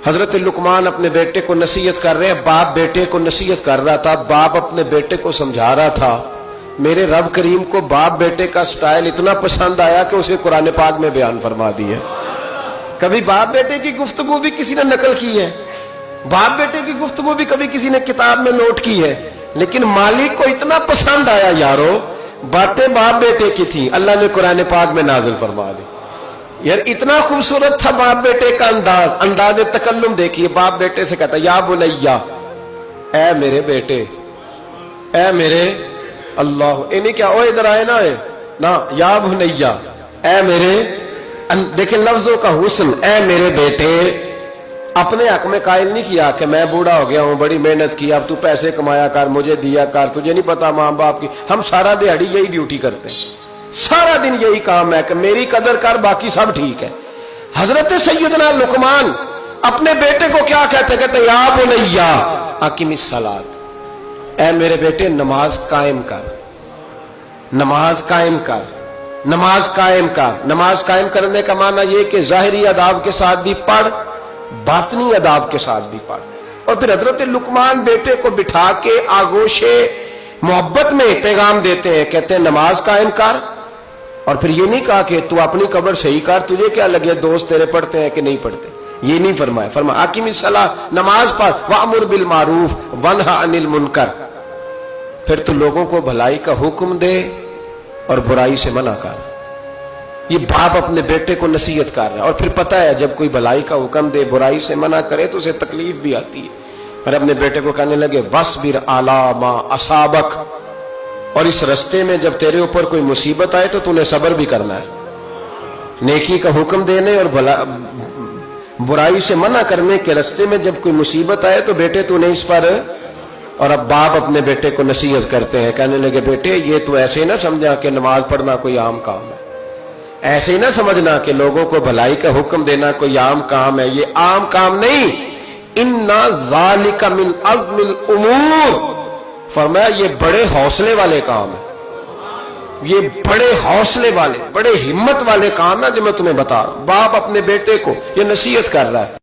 حضرت لقمان اپنے بیٹے کو نصیحت کر رہے ہیں، باپ بیٹے کو نصیحت کر رہا تھا، باپ اپنے بیٹے کو سمجھا رہا تھا۔ میرے رب کریم کو باپ بیٹے کا سٹائل اتنا پسند آیا کہ اسے قرآن پاک میں بیان فرما دیا۔ کبھی باپ بیٹے کی گفتگو بھی کسی نے نقل کی ہے، باپ بیٹے کی گفتگو بھی کبھی کسی نے کتاب میں نوٹ کی ہے، لیکن مالک کو اتنا پسند آیا یارو، باتیں باپ بیٹے کی تھیں، اللہ نے قرآن پاک میں نازل فرما دی۔ یار اتنا خوبصورت تھا باپ بیٹے کا انداز تکلم دیکھیے، باپ بیٹے سے کہتا یا بنیا، اے میرے بیٹے، اے میرے اللہ، انہیں کیا او ادھر آئے نا یا بنیا، اے میرے، دیکھیں لفظوں کا حسن، اے میرے بیٹے۔ اپنے حق میں قائل نہیں کیا کہ میں بوڑھا ہو گیا ہوں، بڑی محنت کی، اب تو پیسے کمایا کر، مجھے دیا کر، تجھے نہیں پتا ماں باپ کی۔ ہم سارا دیہڑی یہی ڈیوٹی کرتے ہیں، سارا دن یہی کام ہے کہ میری قدر کر، باقی سب ٹھیک ہے۔ حضرت سیدنا لقمان اپنے بیٹے کو کیا کہتے یا بنیا اقم الصلاۃ، اے میرے بیٹے نماز قائم کر، نماز قائم کر، نماز قائم کر۔ نماز قائم کرنے کا معنی یہ کہ ظاہری آداب کے ساتھ بھی پڑھ، باطنی آداب کے ساتھ بھی پڑھ۔ اور پھر حضرت لقمان بیٹے کو بٹھا کے آغوش محبت میں پیغام دیتے ہیں، کہتے ہیں نماز قائم کر۔ اور پھر یہ نہیں کہا کہ تو اپنی قبر صحیح کر، تجھے کیا لگے دوست تیرے پڑھتے ہیں کہ نہیں پڑھتے، یہ نہیں فرمایا۔ فرمایا اقیم الصلاۃ، نماز پڑھ، وامر بالمعروف ونہا عن المنکر، پھر تو لوگوں کو بھلائی کا حکم دے اور برائی سے منع کر۔ یہ باپ اپنے بیٹے کو نصیحت کر رہا ہے، اور پھر پتہ ہے جب کوئی بھلائی کا حکم دے برائی سے منع کرے تو اسے تکلیف بھی آتی ہے۔ اور اپنے بیٹے کو کہنے لگے وَاصْبِرْ عَلَىٰ مَا أَصَابَكَ، اور اس رستے میں جب تیرے اوپر کوئی مصیبت آئے تو تُونے صبر بھی کرنا ہے۔ نیکی کا حکم دینے اور برائی سے منع کرنے کے رستے میں جب کوئی مصیبت آئے تو بیٹے تو نے اس پر۔ اور اب باپ اپنے بیٹے کو نصیحت کرتے ہیں، کہنے لگے بیٹے یہ تو ایسے نہ سمجھا کہ نماز پڑھنا کوئی عام کام ہے، ایسے ہی نہ سمجھنا کہ لوگوں کو بھلائی کا حکم دینا کوئی عام کام ہے، یہ عام کام نہیں۔ اِنَّ ذَلِكَ مِنْ عَزْمِ الْأُمُورِ، فرمایا یہ بڑے حوصلے والے کام ہے، یہ بڑے حوصلے والے، بڑے ہمت والے کام ہے جو میں تمہیں بتا رہا ہوں۔ باپ اپنے بیٹے کو یہ نصیحت کر رہا ہے۔